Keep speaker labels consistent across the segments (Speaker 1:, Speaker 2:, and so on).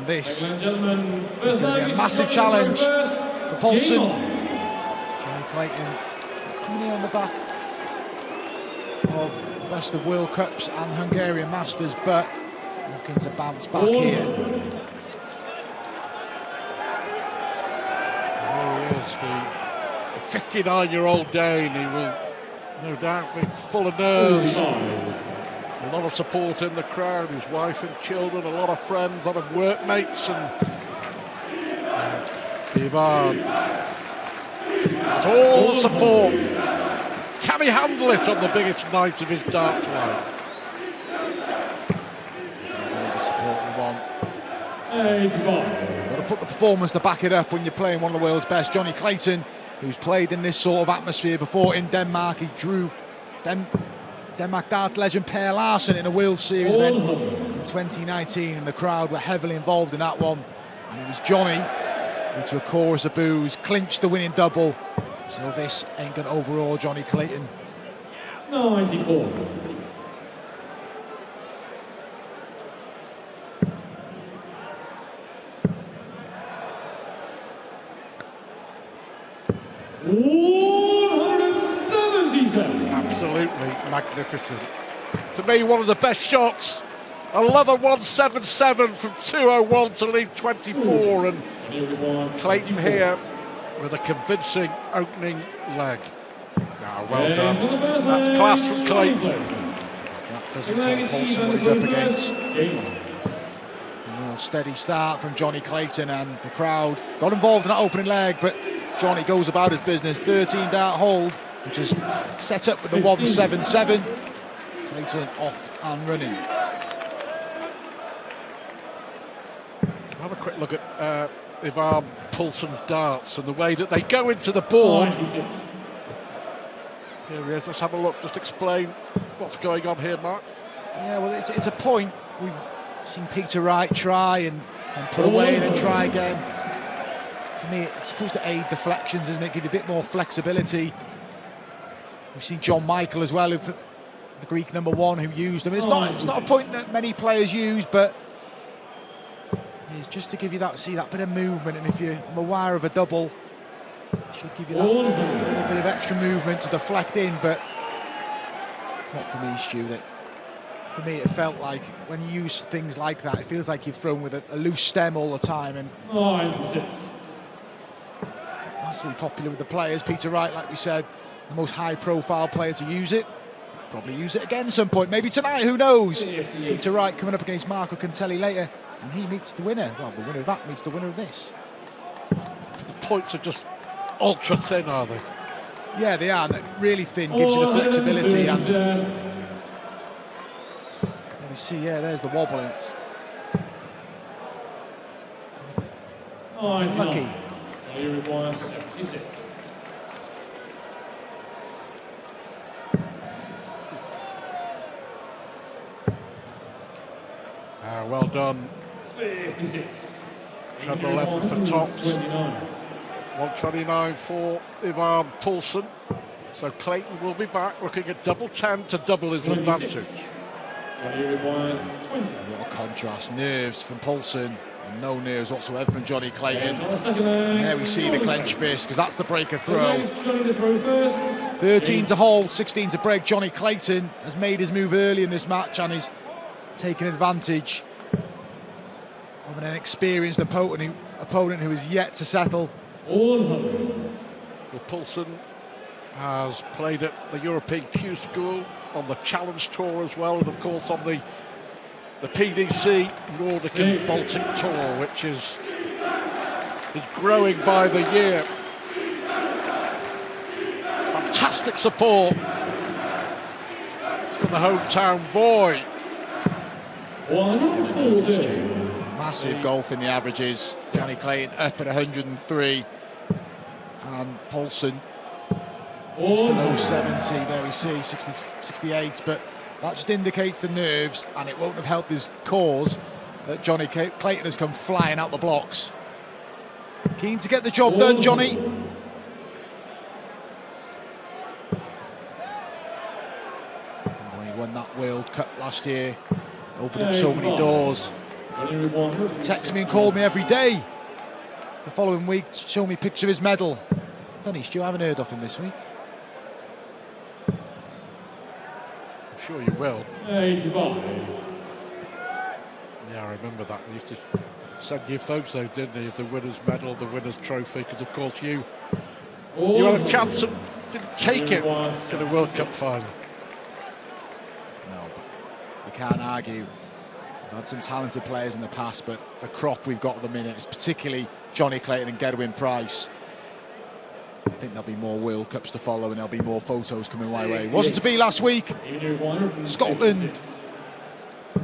Speaker 1: And this is going to be a massive challenge for Poulsen. Jonny Clayton coming in on the back of the best of World Cups and Hungarian Masters, but looking to bounce back here.
Speaker 2: There he is, the 59-year-old Dane. He will no doubt be full of nerves. A lot of support in the crowd, his wife and children, a lot of friends, a lot of workmates, and Ivan has all the support. Can he handle it on the biggest night of his darts life?
Speaker 1: All the support we want. Got to put the performance to back it up when you're playing one of the world's best. Jonny Clayton, who's played in this sort of atmosphere before in Denmark. He drew Denmark darts legend Per Larsen in a World Series event in 2019, and the crowd were heavily involved in that one. And it was Jonny who, to a chorus of boos, clinched the winning double. So this ain't going to overawe Jonny Clayton.
Speaker 3: 94.
Speaker 2: Absolutely magnificent. To me, one of the best shots. Another 177 from 201 to lead 24, and Clayton here with a convincing opening leg. Now, well done. That's class from Clayton.
Speaker 1: That doesn't tell Poulsen what he's up against. A real steady start from Jonny Clayton, and the crowd got involved in that opening leg, but Jonny goes about his business. 13 dart hold, which is set up with the 177. Clayton off and running.
Speaker 2: Have a quick look at Ivan Poulsen's darts and the way that they go into the board. Here he is, let's have a look, just explain what's going on here, Mark.
Speaker 1: Yeah, well, it's a point. We've seen Peter Wright try and put away and then try again. For me, it's supposed to aid deflections, isn't it? Give you a bit more flexibility. We've seen John Michael as well, the Greek #1, who used them. It's not a point that many players use, but it's just to give you that bit of movement. And if you're on the wire of a double, it should give you that little bit of extra movement to deflect in. But not for me, Stu. For me, it felt like when you use things like that, it feels like you've thrown with a loose stem all the time. And
Speaker 3: 96.
Speaker 1: Massively popular with the players. Peter Wright, like we said, the most high-profile player to use it. Probably use it again at some point, maybe tonight, who knows? Peter Wright coming up against Marco Cantelli later, and he meets the winner. Well, the winner of that meets the winner of this.
Speaker 2: The points are just ultra thin, are they?
Speaker 1: Yeah, they are. Really thin, gives you the flexibility. And let me see, yeah, there's the wobble in it. Lucky.
Speaker 3: You require 76.
Speaker 2: Well done.
Speaker 3: 56.
Speaker 2: Treble 11 for tops. 129 for Ivan Poulsen. So Clayton will be back looking at double 10 to double his advantage.
Speaker 1: What a contrast. Nerves from Poulsen, and no nerves whatsoever from Jonny Clayton. And there we see the clench fist, because that's the breaker throw. 13 to hold, 16 to break. Jonny Clayton has made his move early in this match and is taking advantage of an inexperienced opponent who is yet to settle.
Speaker 2: Well, Poulsen has played at the European Q School, on the Challenge Tour as well, and of course on the PDC Nordic and Baltic Tour, which is growing by the year. Fantastic support from the hometown boy.
Speaker 1: Massive golf in the averages. Jonny Clayton up at 103, and Poulsen just below 70. There we see 68, but that just indicates the nerves, and it won't have helped his cause that Jonny Clayton has come flying out the blocks. Keen to get the job done, Jonny. When he won that World Cup last year, opened up so many doors.
Speaker 3: Jonny with 1.
Speaker 1: Text me and call me every day. The following week, show me a picture of his medal. Funny, Stu, I haven't heard of him this week.
Speaker 2: I'm sure you will.
Speaker 3: 85.
Speaker 2: Yeah, I remember that. He used to send you photos, didn't he, of the winner's medal, the winner's trophy, because of course you had a chance and didn't take it in a World Cup final.
Speaker 1: No, but we can't argue. We've had some talented players in the past, but the crop we've got at the minute is particularly Jonny Clayton and Gerwyn Price. I think there'll be more World Cups to follow and there'll be more photos coming my way. Wasn't to be last week. Scotland,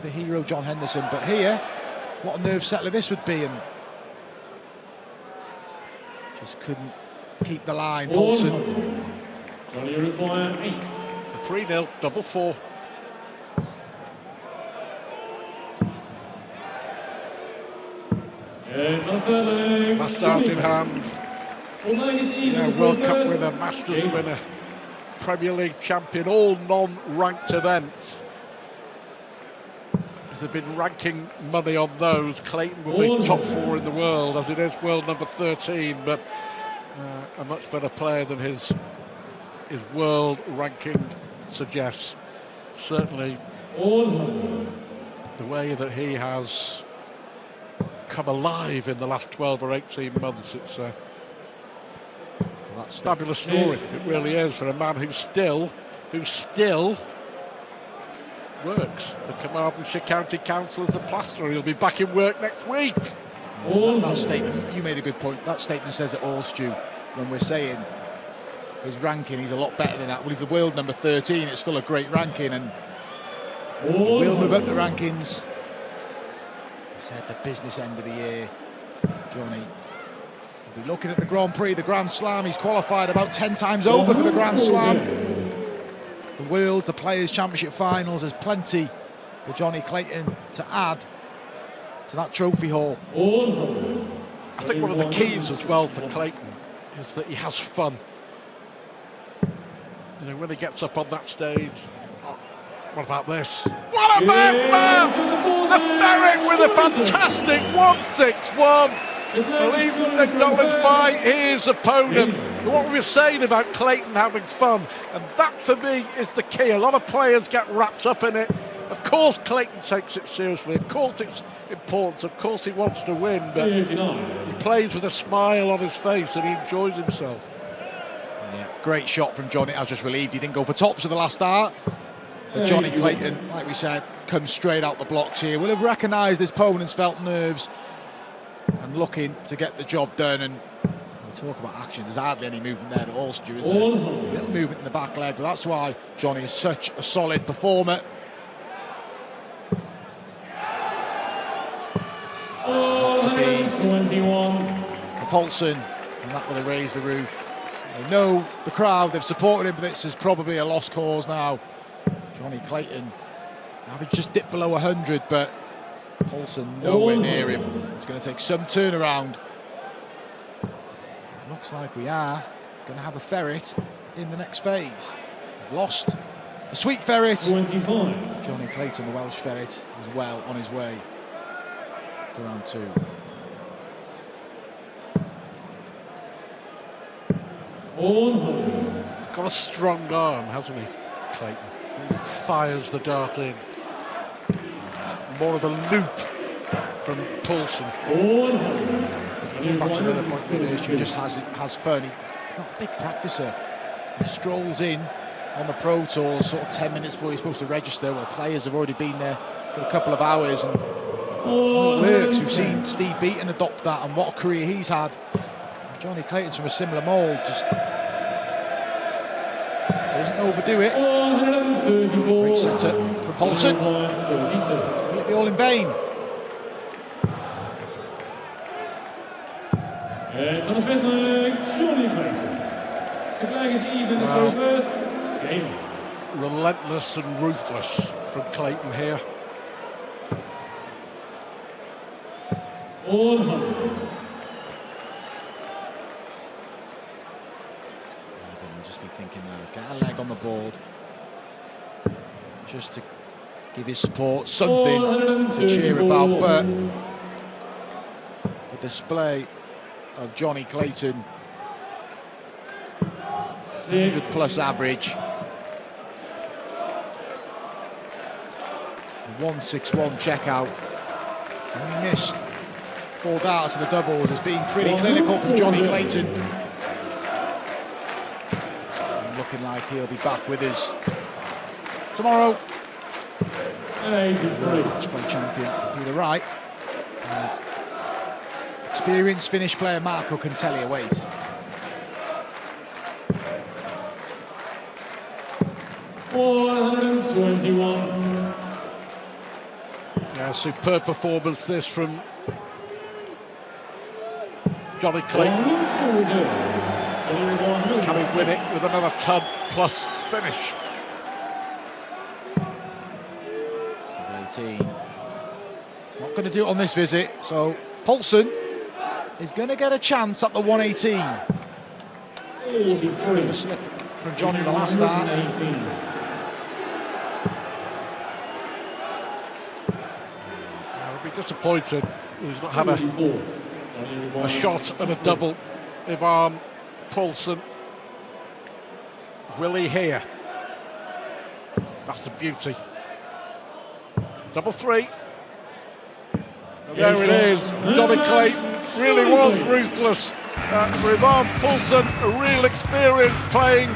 Speaker 1: the hero John Henderson, but here, what a nerve settler this would be, and just couldn't keep the line. Poulsen.
Speaker 3: Jonny require 8.
Speaker 2: 3-0, double 4. Masters in hand. Yeah, World Cup winner, Masters winner, Premier League champion, all non-ranked events. If there'd been ranking money on those, Clayton would be top 4 in the world, as it is world number 13, but a much better player than his world ranking suggests. Certainly the way that he has come alive in the last 12 or 18 months, it's that's a fabulous story. It really is, for a man who still works for Carmarthenshire County Council as a plasterer. He'll be back in work next week.
Speaker 1: That statement, you made a good point. That statement says it all, Stu. When we're saying his ranking, he's a lot better than that. Well, he's the world number 13. It's still a great ranking, and he will move up the rankings. We said the business end of the year, Jonny. We'll be looking at the Grand Prix, the Grand Slam. He's qualified about 10 times over for the Grand Slam. The World, the Players' Championship finals. There's plenty for Jonny Clayton to add to that trophy haul.
Speaker 2: I think one of the keys as well for Clayton is that he has fun. You know, when he gets up on that stage. What about this? What about that? The Ferret with a fantastic 161. Well, even acknowledged by his opponent. What we were saying about Clayton having fun, and that for me is the key. A lot of players get wrapped up in it. Of course Clayton takes it seriously, of course it's important, of course he wants to win, but he plays with a smile on his face and he enjoys himself.
Speaker 1: Yeah, great shot from Jonny. I was just relieved he didn't go for tops at the last start. But Jonny Clayton, like we said, comes straight out the blocks here. Will have recognised his opponent's felt nerves and looking to get the job done. And we talk about action, there's hardly any movement there at all, Stu, is there? A little movement in the back leg, but that's why Jonny is such a solid performer. Not to be a Poulsen, and that will have raised the roof. They know the crowd, they've supported him, but this is probably a lost cause now. Jonny Clayton, average just dipped below 100, but Poulsen nowhere near him. It's going to take some turnaround. Looks like we are going to have a ferret in the next phase. We've lost a sweet ferret.
Speaker 3: 25.
Speaker 1: Jonny Clayton, the Welsh ferret, is well on his way to round 2.
Speaker 2: Got a strong arm, hasn't he, Clayton? He fires the dart in. More of a loop from Poulsen.
Speaker 1: Back to another point where he just has fun. He's not a big practicer. He strolls in on the Pro Tour sort of 10 minutes before he's supposed to register. Well, players have already been there for a couple of hours, and it works. We've seen Steve Beaton adopt that, and what a career he's had. Jonny Clayton's from a similar mould, just doesn't overdo it. Great setup from Poulsen. Won't be all in vain.
Speaker 3: And on the fifth leg, Jonny Clayton. The flag is even for first. Game.
Speaker 2: Relentless and ruthless from Clayton here.
Speaker 3: All 100.
Speaker 1: Just be thinking now, get a leg on the board, just to give his support something to cheer about, but the display of Jonny Clayton, 100 plus average, 161 checkout, and he missed 4 darts to the doubles has been pretty clinical from Jonny Clayton. And looking like he'll be back with us tomorrow. Match play champion Peter Wright. Experienced Finnish player Marco can tell you wait.
Speaker 3: $121.
Speaker 2: Yeah, superb performance this from Jonny Clayton. Coming with it with another ton plus finish.
Speaker 1: 18. Not going to do it on this visit, so Poulsen is going to get a chance at the 118. A slip from Jonny the last start.
Speaker 2: I'll be disappointed he's not had a shot and a double. Ivan Poulsen. Will he here? That's the beauty. Double three. And there it is. Jonny Clayton really was ruthless. For Ivan Poulsen, a real experience playing